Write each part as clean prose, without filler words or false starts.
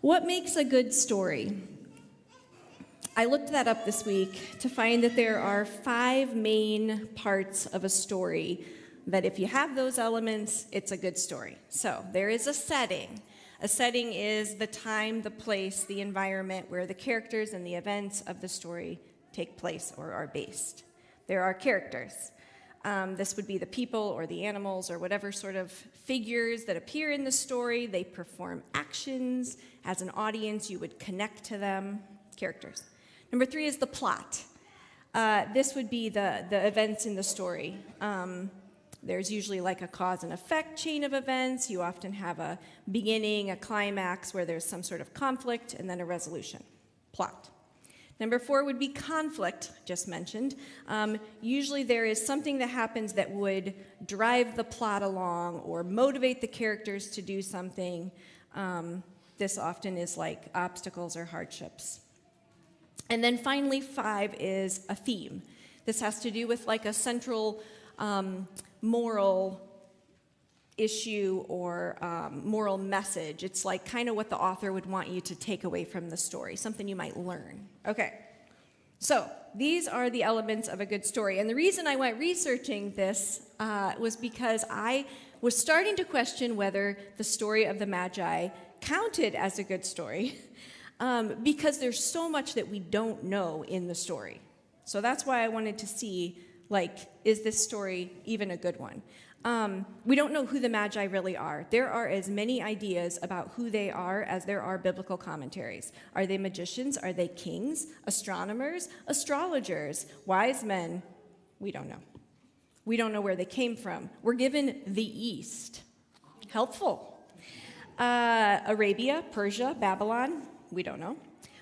What makes a good story? I looked that up this week to find that there are 5 main parts of a story that if you have those elements, it's a good story. So there is a setting. A setting is the time, the place, the environment where the characters and the events of the story take place or are based. There are characters. This would be the people or the animals or whatever sort of figures that appear in the story. They perform actions. As an audience, you would connect to them. Characters. Number 3 is the plot. This would be the events in the story. There's usually like a cause and effect chain of events. You often have a beginning, a climax where there's some sort of conflict, and then a resolution. Plot. Number 4 would be conflict, just mentioned. Usually there is something that happens that would drive the plot along or motivate the characters to do something. This often is like obstacles or hardships. And then finally, 5 is a theme. This has to do with like a central moral issue or moral message. It's like kind of what the author would want you to take away from the story, something you might learn. Okay, so these are the elements of a good story. And the reason I went researching this was because I was starting to question whether the story of the Magi counted as a good story because there's so much that we don't know in the story. So that's why I wanted to see, like, is this story even a good one? We don't know who the Magi really are. There are as many ideas about who they are as there are biblical commentaries. Are they magicians? Are they kings? Astronomers? Astrologers? Wise men? We don't know. We don't know where they came from. We're given the East. Helpful. Arabia, Persia, Babylon? We don't know.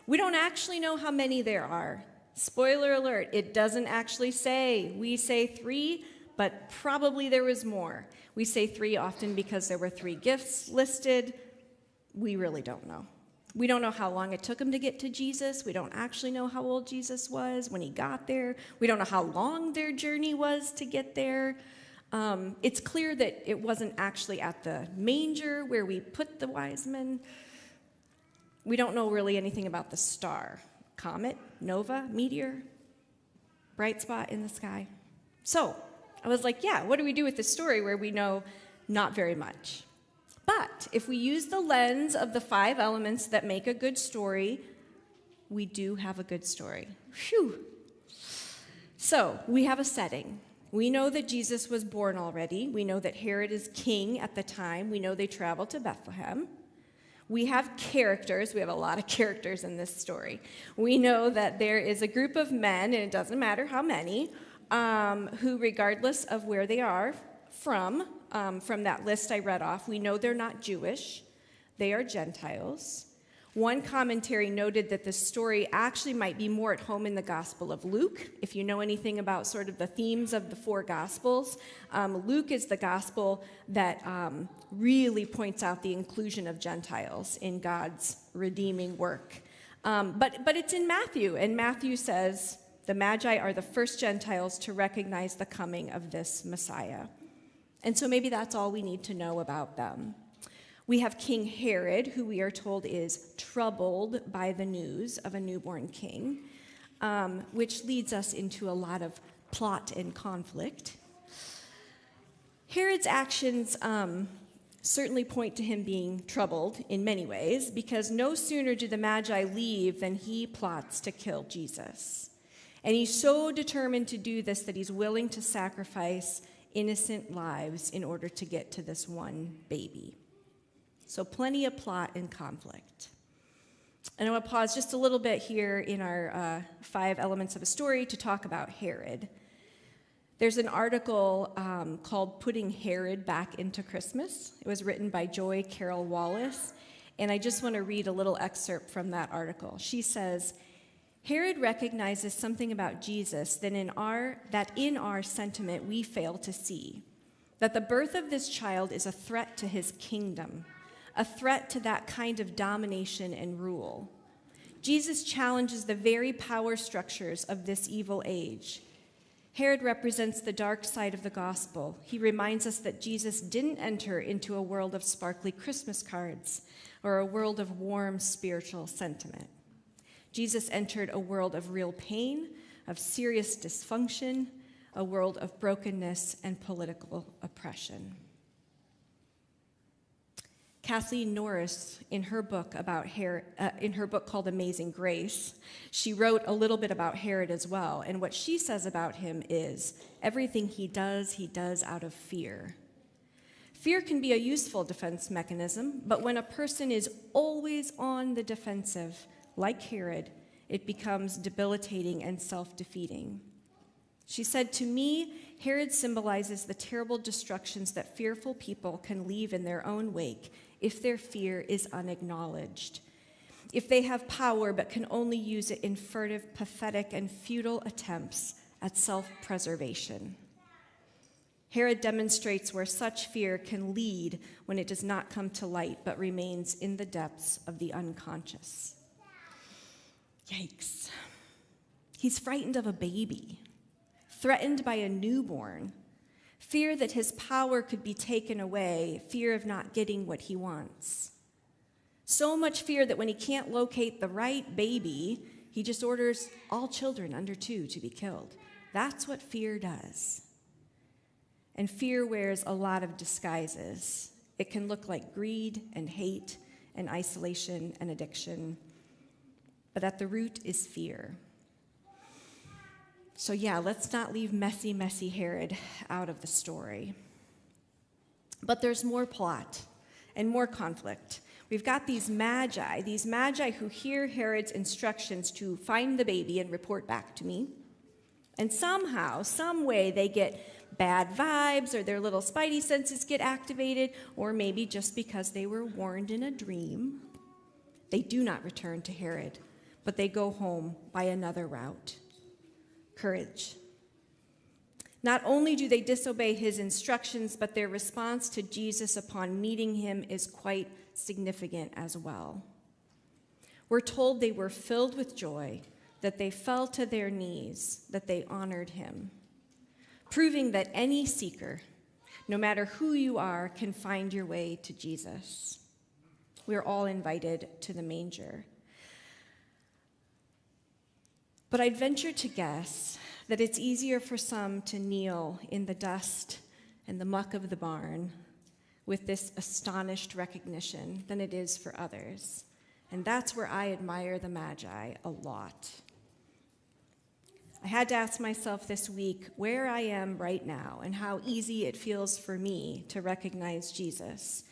We don't actually know how many there are. Spoiler alert, it doesn't actually say. We say 3, but probably there was more. We say 3 often because there were 3 gifts listed. We really don't know. We don't know how long it took him to get to Jesus. We don't actually know how old Jesus was when he got there. We don't know how long their journey was to get there. It's clear that it wasn't actually at the manger where we put the wise men. We don't know really anything about the star. Comet, nova, meteor, bright spot in the sky. So I was like, yeah, what do we do with this story where we know not very much? But if we use the lens of the 5 elements that make a good story, we do have a good story. Phew. So we have a setting. We know that Jesus was born already. We know that Herod is king at the time. We know they traveled to Bethlehem. We have characters. We have a lot of characters in this story. We know that there is a group of men, and it doesn't matter how many, who, regardless of where they are from that list I read off, we know they're not Jewish. They are Gentiles. One commentary noted that the story actually might be more at home in the Gospel of Luke. If you know anything about sort of the themes of the 4 Gospels, Luke is the Gospel that really points out the inclusion of Gentiles in God's redeeming work. But it's in Matthew, and Matthew says the Magi are the first Gentiles to recognize the coming of this Messiah. And so maybe that's all we need to know about them. We have King Herod, who we are told is troubled by the news of a newborn king, which leads us into a lot of plot and conflict. Herod's actions certainly point to him being troubled in many ways, because no sooner do the Magi leave than he plots to kill Jesus. And he's so determined to do this that he's willing to sacrifice innocent lives in order to get to this one baby. So plenty of plot and conflict. And I want to pause just a little bit here in our 5 elements of a story to talk about Herod. There's an article called Putting Herod Back into Christmas. It was written by Joy Carol Wallace, and I just want to read a little excerpt from that article. She says, Herod recognizes something about Jesus that in our sentiment we fail to see, that the birth of this child is a threat to his kingdom, a threat to that kind of domination and rule. Jesus challenges the very power structures of this evil age. Herod represents the dark side of the gospel. He reminds us that Jesus didn't enter into a world of sparkly Christmas cards or a world of warm spiritual sentiment. Jesus entered a world of real pain, of serious dysfunction, a world of brokenness and political oppression. Kathleen Norris, in her book called Amazing Grace, she wrote a little bit about Herod as well. And what she says about him is, everything he does out of fear. Fear can be a useful defense mechanism, but when a person is always on the defensive, like Herod, it becomes debilitating and self-defeating. She said, "To me, Herod symbolizes the terrible destructions that fearful people can leave in their own wake if their fear is unacknowledged, if they have power but can only use it in furtive, pathetic, and futile attempts at self-preservation. Herod demonstrates where such fear can lead when it does not come to light but remains in the depths of the unconscious." Yikes. He's frightened of a baby, threatened by a newborn, fear that his power could be taken away, fear of not getting what he wants. So much fear that when he can't locate the right baby, he just orders all children under 2 to be killed. That's what fear does. And fear wears a lot of disguises. It can look like greed and hate and isolation and addiction. But at the root is fear. So yeah, let's not leave messy, messy Herod out of the story. But there's more plot and more conflict. We've got these magi who hear Herod's instructions to find the baby and report back to me. And somehow, some way, they get bad vibes, or their little spidey senses get activated, or maybe just because they were warned in a dream. They do not return to Herod, but they go home by another route. Courage. Not only do they disobey his instructions, but their response to Jesus upon meeting him is quite significant as well. We're told they were filled with joy, that they fell to their knees, that they honored him, proving that any seeker, no matter who you are, can find your way to Jesus. We're all invited to the manger. But I'd venture to guess that it's easier for some to kneel in the dust and the muck of the barn with this astonished recognition than it is for others. And that's where I admire the Magi a lot. I had to ask myself this week where I am right now and how easy it feels for me to recognize Jesus.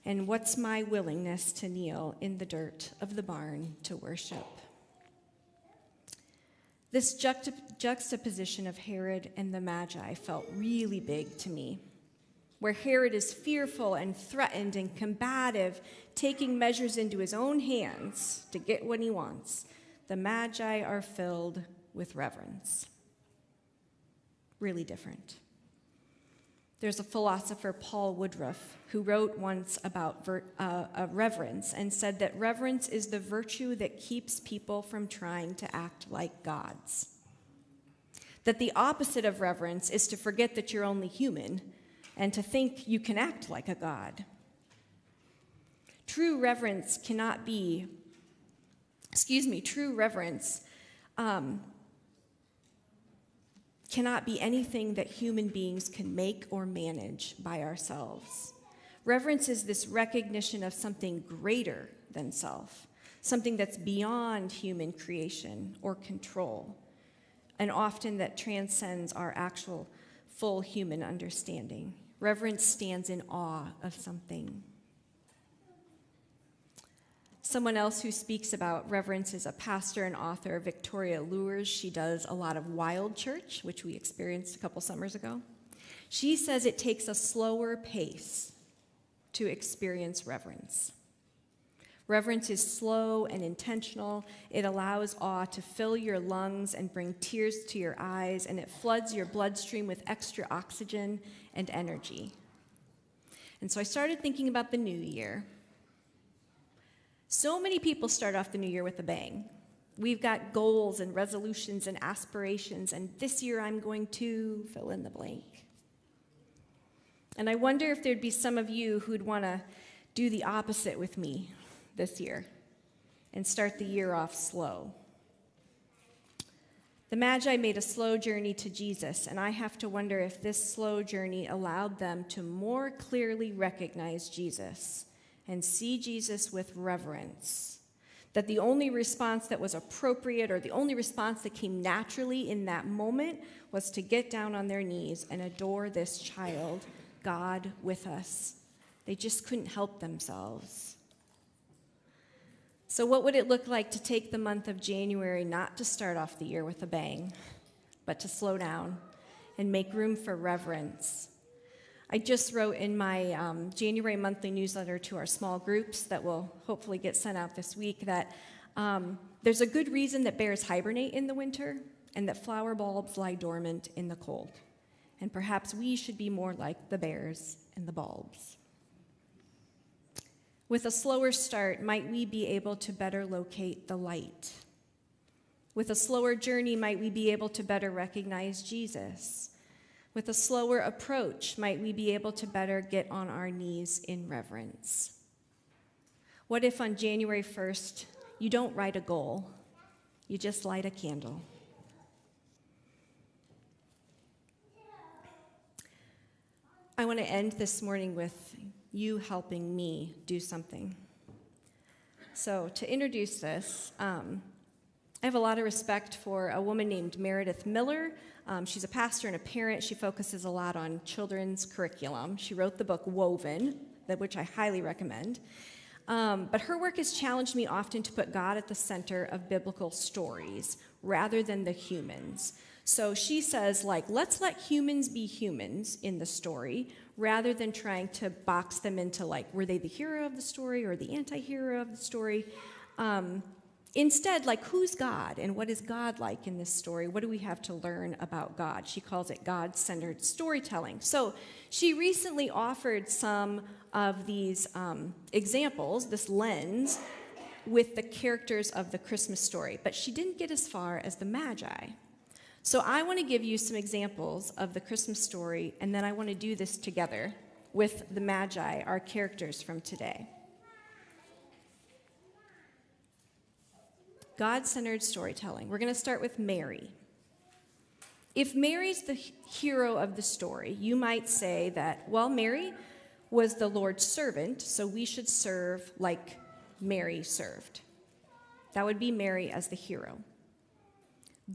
And what's my willingness to kneel in the dirt of the barn to worship? This juxtaposition of Herod and the Magi felt really big to me, where Herod is fearful and threatened and combative, taking measures into his own hands to get what he wants. The Magi are filled with reverence. Really different. There's a philosopher, Paul Woodruff, who wrote once about reverence and said that reverence is the virtue that keeps people from trying to act like gods. That the opposite of reverence is to forget that you're only human and to think you can act like a god. True reverence cannot be anything that human beings can make or manage by ourselves. Reverence is this recognition of something greater than self, something that's beyond human creation or control, and often that transcends our actual full human understanding. Reverence stands in awe of something. Someone else who speaks about reverence is a pastor and author, Victoria Lures. She does a lot of wild church, which we experienced a couple summers ago. She says it takes a slower pace to experience reverence. Reverence is slow and intentional. It allows awe to fill your lungs and bring tears to your eyes, and it floods your bloodstream with extra oxygen and energy. And so I started thinking about the new year. So many people start off the new year with a bang. We've got goals and resolutions and aspirations, and this year I'm going to fill in the blank. And I wonder if there'd be some of you who'd want to do the opposite with me this year and start the year off slow. The Magi made a slow journey to Jesus, and I have to wonder if this slow journey allowed them to more clearly recognize Jesus and see Jesus with reverence. That the only response that was appropriate, or the only response that came naturally in that moment, was to get down on their knees and adore this child, God with us. They just couldn't help themselves. So what would it look like to take the month of January not to start off the year with a bang, but to slow down and make room for reverence? I just wrote in my January monthly newsletter to our small groups that will hopefully get sent out this week that there's a good reason that bears hibernate in the winter and that flower bulbs lie dormant in the cold. And perhaps we should be more like the bears and the bulbs. With a slower start, might we be able to better locate the light? With a slower journey, might we be able to better recognize Jesus? With a slower approach, might we be able to better get on our knees in reverence? What if on January 1st, you don't write a goal, you just light a candle? I want to end this morning with you helping me do something. So to introduce this, I have a lot of respect for a woman named Meredith Miller. She's a pastor and a parent. She focuses a lot on children's curriculum. She wrote the book Woven, which I highly recommend. But her work has challenged me often to put God at the center of biblical stories rather than the humans. So she says, let's let humans be humans in the story rather than trying to box them into, were they the hero of the story or the anti-hero of the story? Instead, who's God and what is God like in this story? What do we have to learn about God? She calls it God-centered storytelling. So she recently offered some of these examples, this lens, with the characters of the Christmas story, but she didn't get as far as the Magi. So I want to give you some examples of the Christmas story, and then I want to do this together with the Magi, our characters from today. God-centered storytelling. We're going to start with Mary. If Mary's the hero of the story, you might say that, Mary was the Lord's servant, so we should serve like Mary served. That would be Mary as the hero.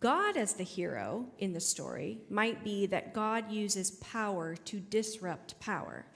God as the hero in the story might be that God uses power to disrupt power.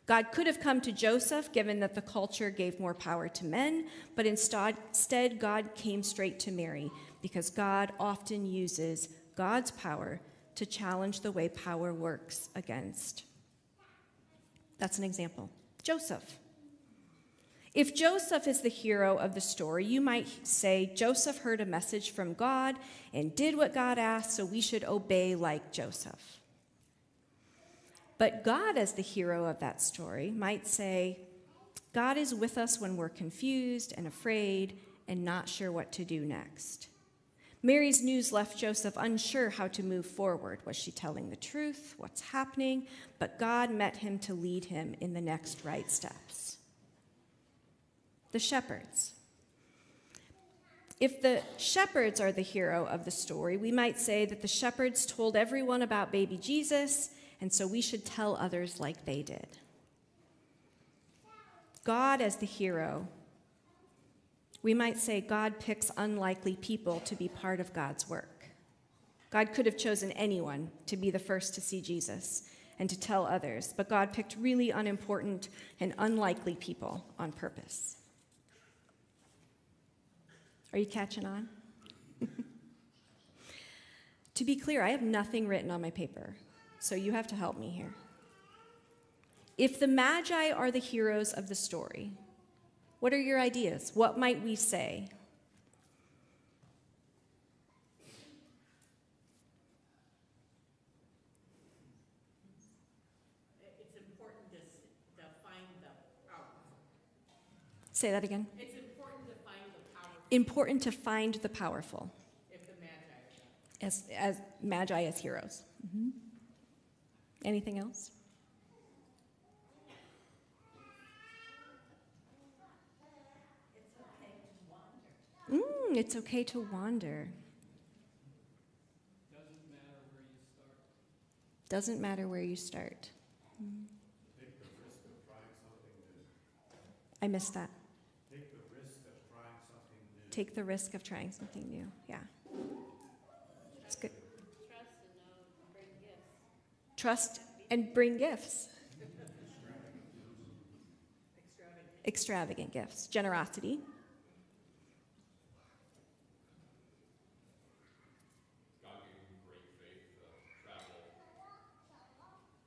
God could have come to Joseph, given that the culture gave more power to men, but instead God came straight to Mary, because God often uses God's power to challenge the way power works against. That's an example. Joseph. If Joseph is the hero of the story, you might say Joseph heard a message from God and did what God asked, so we should obey like Joseph. But God, as the hero of that story, might say, God is with us when we're confused and afraid and not sure what to do next. Mary's news left Joseph unsure how to move forward. Was she telling the truth? What's happening? But God met him to lead him in the next right steps. The shepherds. If the shepherds are the hero of the story, we might say that the shepherds told everyone about baby Jesus, and so we should tell others like they did. God as the hero, we might say God picks unlikely people to be part of God's work. God could have chosen anyone to be the first to see Jesus and to tell others, but God picked really unimportant and unlikely people on purpose. Are you catching on? To be clear, I have nothing written on my paper, so you have to help me here. If the Magi are the heroes of the story, what are your ideas? What might we say? It's important to find the power. Say that again. It's important to find the powerful. important to find the powerful. If the Magi are As magi as heroes. Anything else? It's okay to wander. Doesn't matter where you start. Take the risk of trying something new. I missed that. Take the risk of trying something new. Take the risk of trying something new. Yeah. It's good. Trust and bring gifts. Extravagant gifts. Generosity. God gave me great faith to travel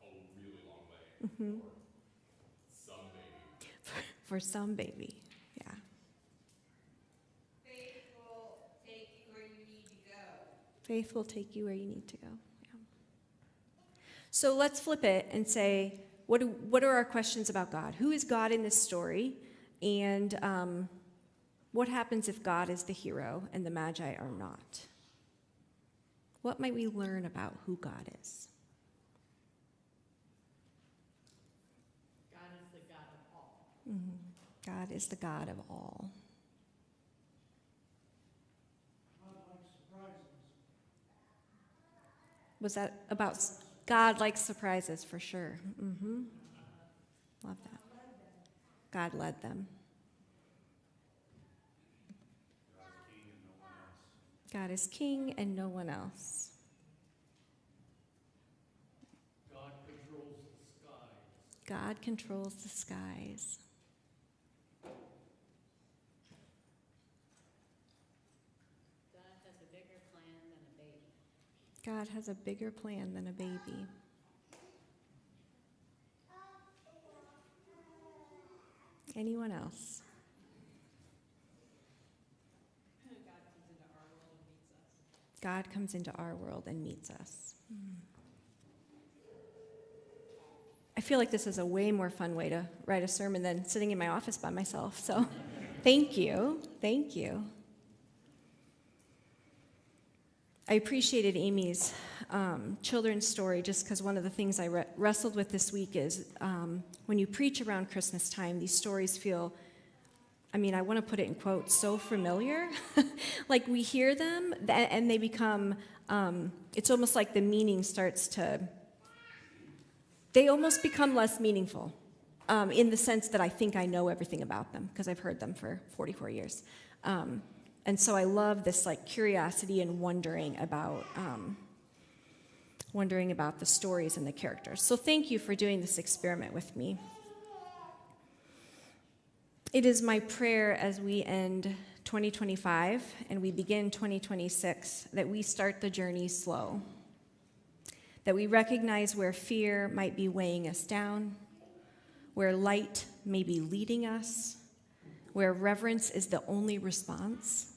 a really long way for some baby. For some baby. Yeah. Faith will take you where you need to go. Faith will take you where you need to go. Yeah. So let's flip it and say, what are our questions about God? Who is God in this story? And what happens if God is the hero and the Magi are not? What might we learn about who God is? God is the God of all. God is the God of all. Was that about God likes surprises for sure? Love that. God led them. God is king and no one else. God controls the skies. God controls the skies. God has a bigger plan than a baby. God has a bigger plan than a baby. Anyone else? God comes into our world and meets us. I feel like this is a way more fun way to write a sermon than sitting in my office by myself. So thank you. Thank you. I appreciated Amy's children's story just because one of the things I wrestled with this week is when you preach around Christmas time, these stories feel, I want to put it in quotes, so familiar. Like we hear them and they become, it's almost like the meaning starts to, they almost become less meaningful in the sense that I think I know everything about them because I've heard them for 44 years. And so I love this like curiosity and wondering about the stories and the characters. So thank you for doing this experiment with me. It is my prayer as we end 2025 and we begin 2026 that we start the journey slow, that we recognize where fear might be weighing us down, where light may be leading us, where reverence is the only response,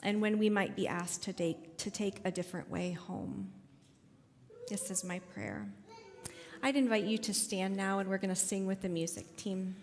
and when we might be asked to take a different way home. This is my prayer. I'd invite you to stand now, and we're going to sing with the music team.